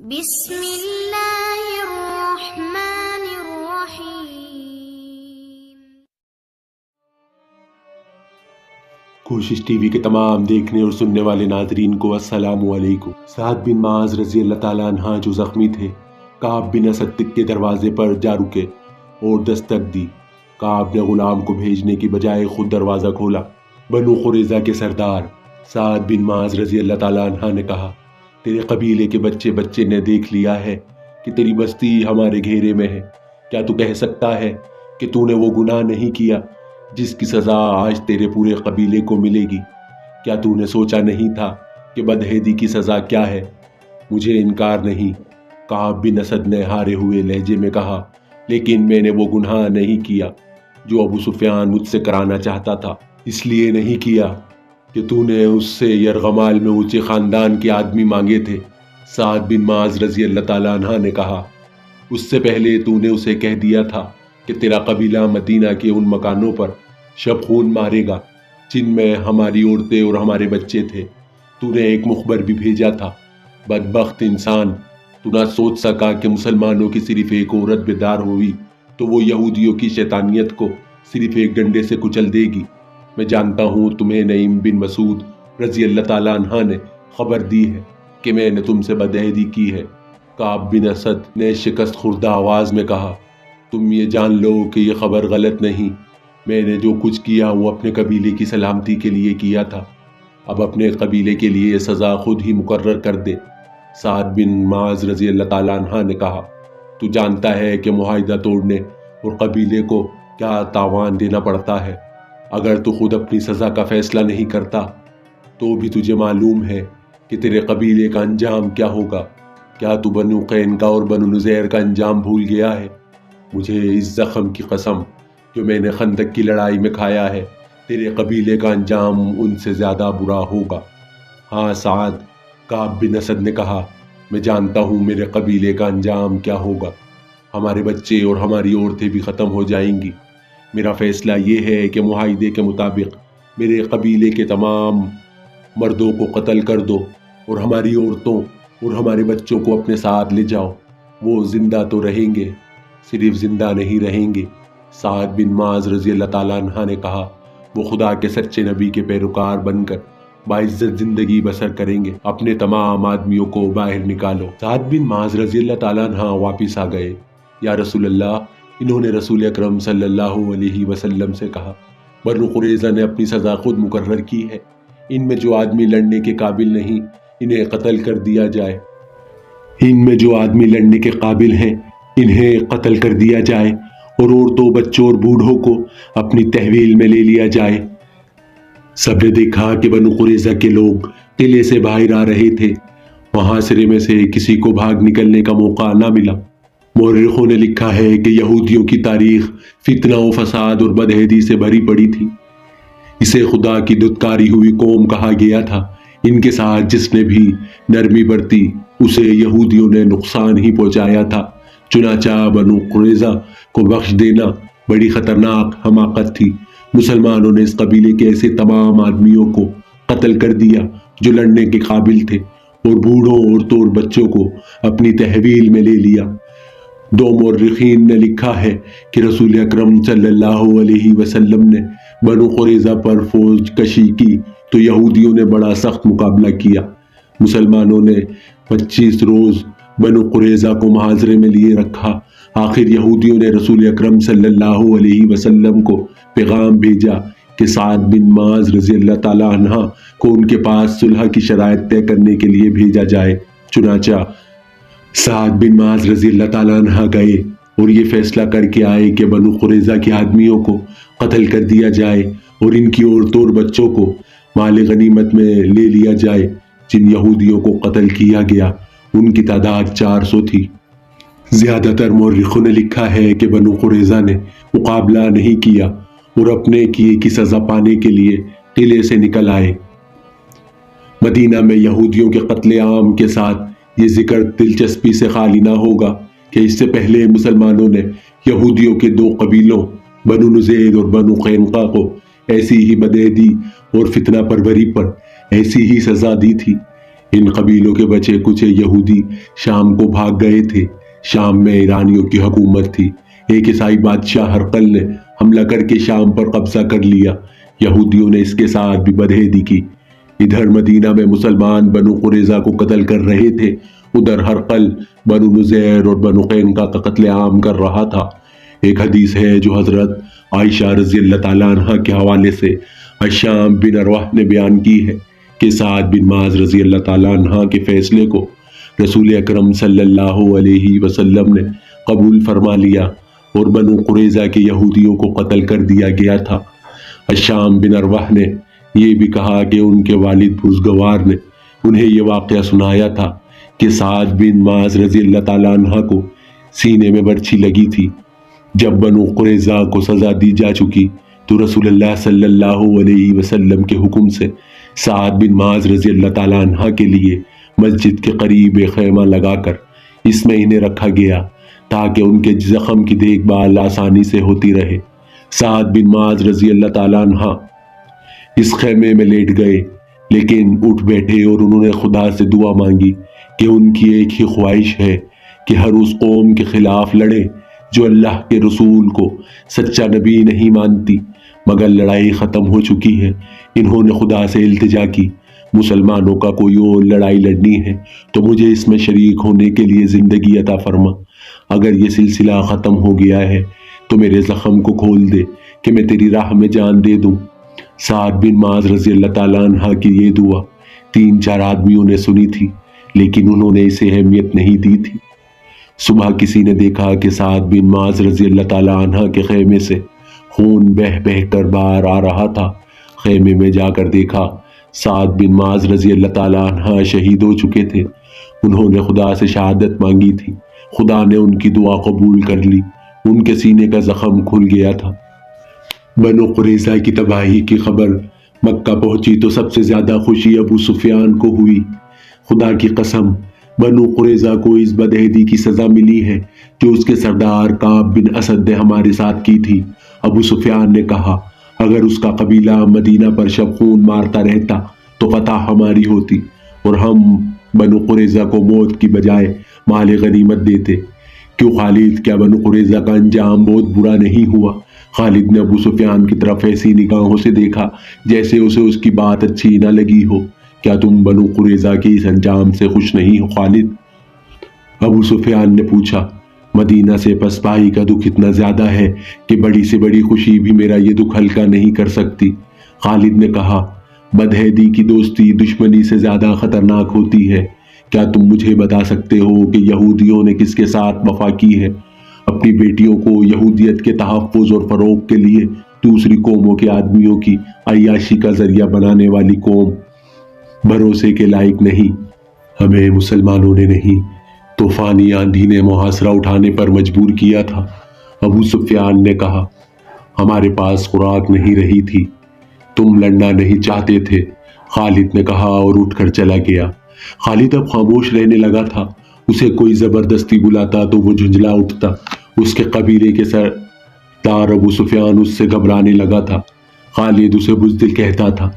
بسم اللہ الرحمن الرحیم۔ کوشش ٹی وی کے تمام دیکھنے اور سننے والے ناظرین کو السلام علیکم۔ سعد بن معاذ رضی اللہ تعالیٰ عنہ جو زخمی تھے، کعب بن اسد کے دروازے پر جا رکے اور دستک دی۔ کعب نے غلام کو بھیجنے کی بجائے خود دروازہ کھولا۔ بنو قریظہ کے سردار سعد بن معاذ رضی اللہ تعالیٰ عنہ نے کہا، تیرے قبیلے کے بچے نے دیکھ لیا ہے کہ تیری بستی ہمارے گھیرے میں ہے۔ کیا تو کہہ سکتا ہے کہ تو نے وہ گناہ نہیں کیا جس کی سزا آج تیرے پورے قبیلے کو ملے گی؟ کیا تو نے سوچا نہیں تھا کہ بدہیدی کی سزا کیا ہے؟ مجھے انکار نہیں، کعب بن اسد نے ہارے ہوئے لہجے میں کہا، لیکن میں نے وہ گناہ نہیں کیا جو ابو سفیان مجھ سے کرانا چاہتا تھا۔ اس لیے نہیں کیا کہ تو نے اس سے یرغمال میں اونچے خاندان کے آدمی مانگے تھے۔ سعد بن معاذ رضی اللہ تعالیٰ عنہ نے کہا، اس سے پہلے تو نے اسے کہہ دیا تھا کہ تیرا قبیلہ مدینہ کے ان مکانوں پر شب خون مارے گا جن میں ہماری عورتیں اور ہمارے بچے تھے۔ تو نے ایک مخبر بھی بھیجا تھا۔ بدبخت انسان، تو نہ سوچ سکا کہ مسلمانوں کی صرف ایک عورت بیدار ہوئی تو وہ یہودیوں کی شیطانیت کو صرف ایک ڈنڈے سے کچل دے گی۔ میں جانتا ہوں تمہیں نعیم بن مسعود رضی اللہ تعالیٰ عنہ نے خبر دی ہے کہ میں نے تم سے بدعہدی کی ہے۔ کعب بن اسد نے شکست خوردہ آواز میں کہا، تم یہ جان لو کہ یہ خبر غلط نہیں۔ میں نے جو کچھ کیا وہ اپنے قبیلے کی سلامتی کے لیے کیا تھا۔ اب اپنے قبیلے کے لیے سزا خود ہی مقرر کر دے۔ سعد بن معاذ رضی اللہ تعالیٰ عنہ نے کہا، تو جانتا ہے کہ معاہدہ توڑنے اور قبیلے کو کیا تاوان دینا پڑتا ہے۔ اگر تو خود اپنی سزا کا فیصلہ نہیں کرتا تو بھی تجھے معلوم ہے کہ تیرے قبیلے کا انجام کیا ہوگا۔ کیا تو بنو قینقاع اور بنو نذیر کا انجام بھول گیا ہے؟ مجھے اس زخم کی قسم جو میں نے خندق کی لڑائی میں کھایا ہے، تیرے قبیلے کا انجام ان سے زیادہ برا ہوگا۔ ہاں سعد، کعب بن اسد نے کہا، میں جانتا ہوں میرے قبیلے کا انجام کیا ہوگا۔ ہمارے بچے اور ہماری عورتیں بھی ختم ہو جائیں گی۔ میرا فیصلہ یہ ہے کہ معاہدے کے مطابق میرے قبیلے کے تمام مردوں کو قتل کر دو اور ہماری عورتوں اور ہمارے بچوں کو اپنے ساتھ لے جاؤ۔ وہ زندہ تو رہیں گے، صرف زندہ نہیں رہیں گے۔ سعد بن معاذ رضی اللہ تعالیٰ عنہ نے کہا، وہ خدا کے سچے نبی کے پیروکار بن کر باعزت زندگی بسر کریں گے۔ اپنے تمام آدمیوں کو باہر نکالو۔ سعد بن معاذ رضی اللہ تعالیٰ عنہ واپس آ گئے۔ یا رسول اللہ، انہوں نے رسول اکرم صلی اللہ علیہ وسلم سے کہا، بنو قریظہ نے اپنی سزا خود مقرر کی ہے۔ ان میں جو آدمی لڑنے کے قابل نہیں، انہیں قتل کر دیا جائے۔ ان میں جو آدمی لڑنے کے قابل ہیں، انہیں قتل کر دیا جائے اور عورتوں، بچوں اور بوڑھوں کو اپنی تحویل میں لے لیا جائے۔ سب نے دیکھا کہ بنو قریظہ کے لوگ قلعے سے باہر آ رہے تھے۔ وہاں سرے میں سے کسی کو بھاگ نکلنے کا موقع نہ ملا۔ مورخوں نے لکھا ہے کہ یہودیوں کی تاریخ فتنہ و فساد اور بدہیدی سے بھری پڑی تھی۔ اسے خدا کی دھتکاری ہوئی قوم کہا گیا تھا۔ ان کے ساتھ جس نے بھی نرمی برتی اسے یہودیوں نے نقصان ہی پہنچایا تھا۔ چنانچہ بنو قریظہ کو بخش دینا بڑی خطرناک حماقت تھی۔ مسلمانوں نے اس قبیلے کے ایسے تمام آدمیوں کو قتل کر دیا جو لڑنے کے قابل تھے اور بوڑھوں، عورتوں اور بچوں کو اپنی تحویل میں لے لیا۔ دو مورخین نے لکھا ہے کہ رسول اکرم صلی اللہ علیہ وسلم نے بنو قریظہ پر فوج کشی کی تو یہودیوں نے بڑا سخت مقابلہ کیا۔ مسلمانوں نے 25 روز بنو قریظہ کو محاصرے میں لیے رکھا۔ آخر یہودیوں نے رسول اکرم صلی اللہ علیہ وسلم کو پیغام بھیجا کہ سعد بن معاذ رضی اللہ تعالیٰ عنہ کو ان کے پاس صلح کی شرائط طے کرنے کے لیے بھیجا جائے۔ چنانچہ سعد بن معاذ رضی اللہ تعالیٰ عنہ گئے اور یہ فیصلہ کر کے آئے کہ بنو قریظہ کے آدمیوں کو قتل کر دیا جائے اور ان کی عورتوں اور بچوں کو مال غنیمت میں لے لیا جائے۔ جن یہودیوں کو قتل کیا گیا ان کی تعداد 400 تھی۔ زیادہ تر مورخوں نے لکھا ہے کہ بنو قریظہ نے مقابلہ نہیں کیا اور اپنے کیے کی سزا پانے کے لیے قلعے سے نکل آئے۔ مدینہ میں یہودیوں کے قتل عام کے ساتھ یہ ذکر دلچسپی سے خالی نہ ہوگا کہ اس سے پہلے مسلمانوں نے یہودیوں کے 2 قبیلوں بنو نذیر اور بنو قینقاع کو ایسی ہی بدعہدی اور فتنہ پروری پر ایسی ہی سزا دی تھی۔ ان قبیلوں کے بچے کچھ یہودی شام کو بھاگ گئے تھے۔ شام میں ایرانیوں کی حکومت تھی۔ ایک عیسائی بادشاہ ہرقل نے حملہ کر کے شام پر قبضہ کر لیا۔ یہودیوں نے اس کے ساتھ بھی بدعہدی کی۔ ادھر مدینہ میں مسلمان بنو قریظہ کو قتل کر رہے تھے، ادھر ہرقل بنو نذیر اور بنو قینقاع کا قتل عام کر رہا تھا۔ ایک حدیث ہے جو حضرت عائشہ رضی اللہ تعالیٰ عنہ کے حوالے سے ہشام بن عروہ نے بیان کی ہے کہ سعد بن معاذ رضی اللہ تعالیٰ عنہ کے فیصلے کو رسول اکرم صلی اللہ علیہ وسلم نے قبول فرما لیا اور بنو قریظہ کے یہودیوں کو قتل کر دیا گیا تھا۔ ہشام بن عروہ نے یہ بھی کہا کہ ان کے والد بزگوار نے انہیں یہ واقعہ سنایا تھا کہ سعد بن معاذ رضی اللہ تعالیٰ عنہ کو سینے میں برچھی لگی تھی۔ جب بنو قریظہ کو سزا دی جا چکی تو رسول اللہ صلی اللہ علیہ وسلم کے حکم سے سعد بن معاذ رضی اللہ تعالیٰ عنہ کے لیے مسجد کے قریب ایک خیمہ لگا کر اس میں انہیں رکھا گیا تاکہ ان کے زخم کی دیکھ بھال آسانی سے ہوتی رہے۔ سعد بن معاذ رضی اللہ تعالیٰ عنہ اس خیمے میں لیٹ گئے، لیکن اٹھ بیٹھے اور انہوں نے خدا سے دعا مانگی کہ ان کی ایک ہی خواہش ہے کہ ہر اس قوم کے خلاف لڑے جو اللہ کے رسول کو سچا نبی نہیں مانتی، مگر لڑائی ختم ہو چکی ہے۔ انہوں نے خدا سے التجا کی، مسلمانوں کا کوئی اور لڑائی لڑنی ہے تو مجھے اس میں شریک ہونے کے لیے زندگی عطا فرما۔ اگر یہ سلسلہ ختم ہو گیا ہے تو میرے زخم کو کھول دے کہ میں تیری راہ میں جان دے دوں۔ سعد بن معاذ رضی اللہ تعالیٰ عنہ کی یہ دعا 3-4 آدمیوں نے سنی تھی، لیکن انہوں نے اسے اہمیت نہیں دی تھی۔ صبح کسی نے دیکھا کہ سعد بن معاذ رضی اللہ تعالیٰ عنہ کے خیمے سے خون بہہ بہہ کر باہر آ رہا تھا۔ خیمے میں جا کر دیکھا سعد بن معاذ رضی اللہ تعالیٰ عنہ شہید ہو چکے تھے۔ انہوں نے خدا سے شہادت مانگی تھی، خدا نے ان کی دعا قبول کر لی، ان کے سینے کا زخم کھل گیا تھا۔ بنو قریظہ کی تباہی کی خبر مکہ پہنچی تو سب سے زیادہ خوشی ابو سفیان کو ہوئی۔ خدا کی قسم، بنو قریظہ کو اس بدعہدی کی سزا ملی ہے جو اس کے سردار کعب بن اسد نے ہمارے ساتھ کی تھی۔ ابو سفیان نے کہا، اگر اس کا قبیلہ مدینہ پر شب خون مارتا رہتا تو فتح ہماری ہوتی اور ہم بنو قریظہ کو موت کی بجائے مال غنیمت دیتے۔ کیوں خالد، کیا بنو قریظہ کا انجام بہت برا نہیں ہوا؟ خالد نے ابو سفیان کی طرف ایسی نگاہوں سے دیکھا جیسے اسے اس کی بات اچھی نہ لگی ہو۔ کیا تم بنو قریظہ کے اس انجام سے خوش نہیں ہو خالد؟ ابو سفیان نے پوچھا۔ مدینہ سے پسپاہی کا دکھ اتنا زیادہ ہے کہ بڑی سے بڑی خوشی بھی میرا یہ دکھ ہلکا نہیں کر سکتی۔ خالد نے کہا، بدعہدی کی دوستی دشمنی سے زیادہ خطرناک ہوتی ہے۔ کیا تم مجھے بتا سکتے ہو کہ یہودیوں نے کس کے ساتھ وفا کی ہے؟ اپنی بیٹیوں کو یہودیت کے تحفظ اور فروغ کے لیے دوسری قوموں کے آدمیوں کی عیاشی کا ذریعہ بنانے والی قوم بھروسے کے لائق نہیں۔ ہمیں مسلمانوں نے نہیں، طوفانی آندھی نے محاصرہ اٹھانے پر مجبور کیا تھا۔ ابو سفیان نے کہا، ہمارے پاس خوراک نہیں رہی تھی، تم لڑنا نہیں چاہتے تھے۔ خالد نے کہا اور اٹھ کر چلا گیا۔ خالد اب خاموش رہنے لگا تھا۔ اسے کوئی زبردستی بلاتا تو وہ جھنجلا اٹھتا۔ اس کے قبیلے کے سردار ابو سفیان اس سے گھبرانے لگا تھا۔ خالد اسے بزدل کہتا تھا۔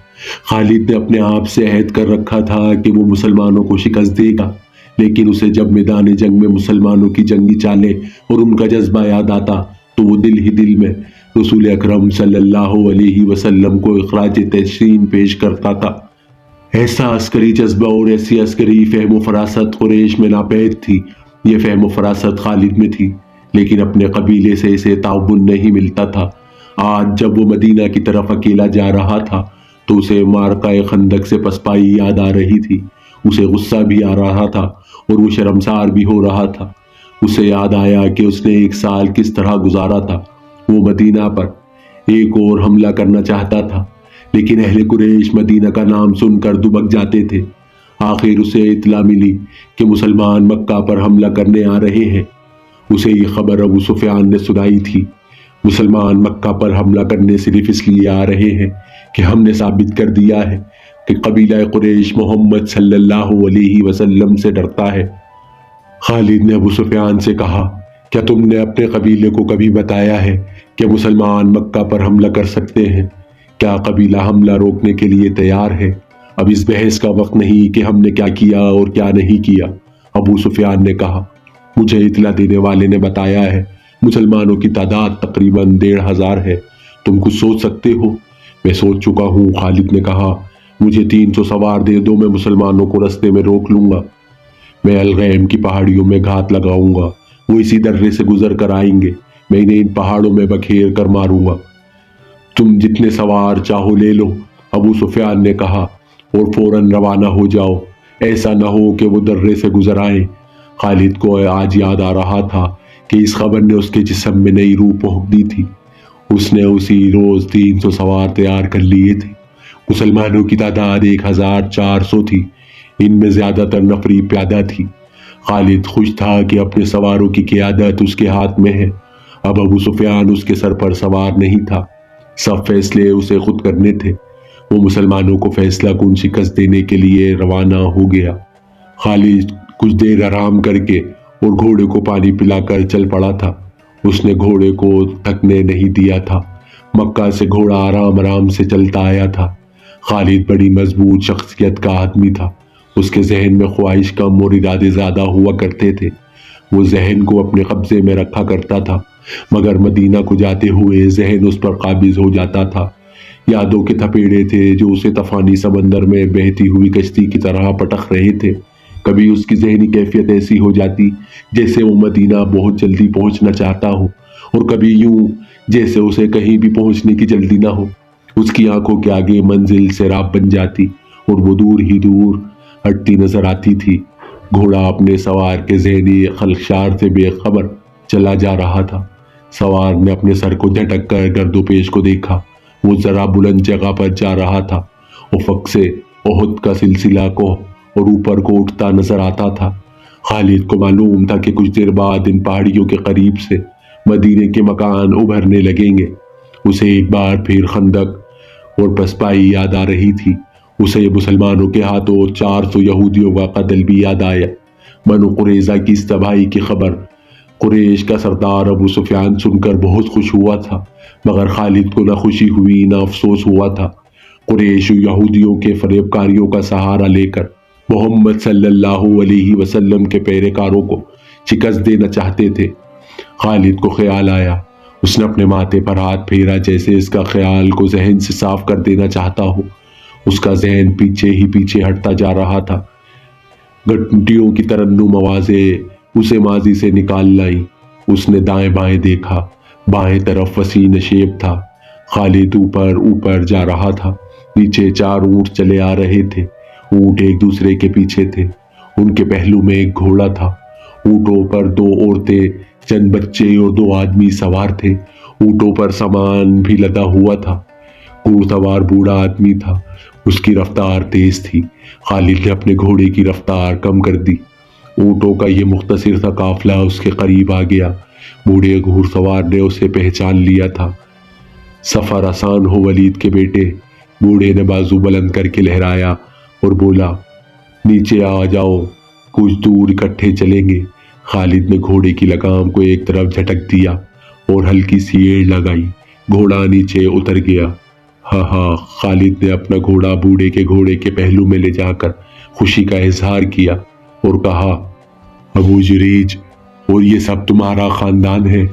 خالد نے اپنے آپ سے عہد کر رکھا تھا کہ وہ مسلمانوں کو شکست دے گا، لیکن اسے جب میدان جنگ میں مسلمانوں کی جنگی چالیں اور ان کا جذبہ یاد آتا تو وہ دل ہی دل میں رسول اکرم صلی اللہ علیہ وسلم کو اخراج تحسین پیش کرتا تھا۔ ایسا عسکری جذبہ اور ایسی عسکری فہم و فراست قریش میں ناپید تھی۔ یہ فہم و فراست خالد میں تھی، لیکن اپنے قبیلے سے اسے تعاون نہیں ملتا تھا۔ آج جب وہ مدینہ کی طرف اکیلا جا رہا تھا تو اسے معرکہ خندق سے پسپائی یاد آ رہی تھی۔ اسے غصہ بھی آ رہا تھا اور وہ شرمسار بھی ہو رہا تھا۔ اسے یاد آیا کہ اس نے 1 سال کس طرح گزارا تھا۔ وہ مدینہ پر ایک اور حملہ کرنا چاہتا تھا، لیکن اہل قریش مدینہ کا نام سن کر دبک جاتے تھے۔ آخر اسے اطلاع ملی کہ مسلمان مکہ پر حملہ کرنے آ رہے ہیں۔ اسے یہ خبر ابو سفیان نے سنائی تھی۔ مسلمان مکہ پر حملہ کرنے صرف اس لیے آ رہے ہیں کہ ہم نے ثابت کر دیا ہے کہ قبیلہ قریش محمد صلی اللہ علیہ وسلم سے ڈرتا ہے۔ خالد نے ابو سفیان سے کہا، کیا تم نے اپنے قبیلے کو کبھی بتایا ہے کہ مسلمان مکہ پر حملہ کر سکتے ہیں؟ کیا قبیلہ حملہ روکنے کے لیے تیار ہے؟ اب اس بحث کا وقت نہیں کہ ہم نے کیا کیا اور کیا نہیں کیا، ابو سفیان نے کہا۔ مجھے اطلاع دینے والے نے بتایا ہے مسلمانوں کی تعداد تقریباً 1500 ہے۔ تم کچھ سوچ سکتے ہو؟ میں سوچ چکا ہوں، خالد نے کہا۔ مجھے 300 سوار دے دو، میں مسلمانوں کو رستے میں روک لوں گا۔ میں الغیم کی پہاڑیوں میں گھات لگاؤں گا، وہ اسی درے سے گزر کر آئیں گے، میں انہیں ان پہاڑوں میں بکھیر کر ماروں گا۔ تم جتنے سوار چاہو لے لو، ابو سفیان نے کہا، اور فوراً روانہ ہو جاؤ، ایسا نہ ہو کہ وہ درے سے گزر آئیں۔ خالد کو آج یاد آ رہا تھا کہ اس خبر نے اس کے جسم میں نئی روح پونک دی تھی۔ اس نے اسی روز 300 سوار تیار کر لیے تھے۔ مسلمانوں کی تعداد 1400 تھی، ان میں زیادہ تر نفری پیادہ تھی۔ خالد خوش تھا کہ اپنے سواروں کی قیادت اس کے ہاتھ میں ہے۔ اب ابو سفیان اس کے سر پر سوار نہیں تھا، سب فیصلے اسے خود کرنے تھے۔ وہ مسلمانوں کو فیصلہ کن شکست دینے کے لیے روانہ ہو گیا۔ خالد کچھ دیر آرام کر کے اور گھوڑے کو پانی پلا کر چل پڑا تھا۔ اس نے گھوڑے کو تھکنے نہیں دیا تھا۔ مکہ سے گھوڑا آرام آرام سے چلتا آیا تھا۔ خالد بڑی مضبوط شخصیت کا آدمی تھا۔ اس کے ذہن میں خواہش کم اور ارادے زیادہ ہوا کرتے تھے۔ وہ ذہن کو اپنے قبضے میں رکھا کرتا تھا، مگر مدینہ کو جاتے ہوئے ذہن اس پر قابض ہو جاتا تھا۔ یادوں کے تھپیڑے تھے جو اسے طوفانی سمندر میں بہتی ہوئی کشتی کی طرح پٹخ رہے تھے۔ کبھی اس کی ذہنی کیفیت ایسی ہو جاتی جیسے وہ مدینہ بہت جلدی پہنچنا چاہتا ہو، اور کبھی یوں جیسے اسے کہیں بھی پہنچنے کی جلدی نہ ہو۔ اس کی آنکھوں کے آگے منزل سیراب بن جاتی اور وہ دور ہی دور ہٹتی نظر آتی تھی۔ گھوڑا اپنے سوار کے ذہنی خلشار سے بے خبر چلا جا رہا تھا۔ سوار نے اپنے سر کو جھٹک کر گرد و پیش کو دیکھا۔ وہ ذرا بلند جگہ پر جا رہا تھا۔ افق سے احد کا سلسلہ کو اور اوپر کو اٹھتا نظر آتا تھا۔ خالد کو معلوم تھا کہ کچھ دیر بعد ان پہاڑیوں کے قریب سے مدینے کے مکان ابھرنے لگیں گے۔ اسے ایک بار پھر خندق اور پسپائی یاد آ رہی تھی۔ اسے مسلمانوں کے ہاتھوں 400 یہودیوں کا قتل بھی یاد آیا۔ بنو قریظہ کی اس تباہی کی خبر قریش کا سردار ابو سفیان سن کر بہت خوش ہوا تھا، مگر خالد کو نہ خوشی ہوئی نہ افسوس ہوا تھا۔ قریش یہودیوں کے فریب کاریوں کا سہارا لے کر محمد صلی اللہ علیہ وسلم کے پیروکاروں کو شکست دینا چاہتے تھے۔ خالد کو خیال آیا۔ اس نے اپنے ماتھے پر ہاتھ پھیرا جیسے اس کا خیال کو ذہن سے صاف کر دینا چاہتا ہو۔ اس کا ذہن پیچھے ہی پیچھے ہٹتا جا رہا تھا۔ گھنٹیوں کی ترنم آوازیں اسے ماضی سے نکال لائیں۔ اس نے دائیں بائیں دیکھا، بائیں طرف وسیع نشیب تھا۔ خالد اوپر اوپر جا رہا تھا۔ نیچے 4 اونٹ چلے آ رہے تھے۔ اونٹ ایک دوسرے کے پیچھے تھے۔ ان کے پہلو میں ایک گھوڑا تھا۔ اونٹوں پر 2 عورتیں، چند بچے اور 2 آدمی سوار تھے۔ اونٹوں پر سامان بھی لدا ہوا تھا۔ گھوڑ سوار بوڑھا آدمی تھا۔ اس کی رفتار تیز تھی۔ خالد نے اپنے گھوڑے کی رفتار کم کر دی۔ اونٹوں کا یہ مختصر سا قافلہ اس کے قریب آ گیا۔ بوڑھے گھوڑ سوار نے اسے پہچان لیا تھا۔ سفر آسان ہو ولید کے بیٹے، بوڑھے نے بازو بلند کر کے لہرایا اور بولا، نیچے آ جاؤ، کچھ دور اکٹھے چلیں گے۔ خالد نے گھوڑے کی لگام کو ایک طرف جھٹک دیا اور ہلکی سی ایڑ لگائی۔ گھوڑا نیچے اتر گیا۔ ہاں، خالد نے اپنا گھوڑا بوڑھے کے گھوڑے کے پہلو میں لے جا کر خوشی کا اظہار کیا اور کہا، ابو جریج، اور یہ سب تمہارا خاندان ہے؟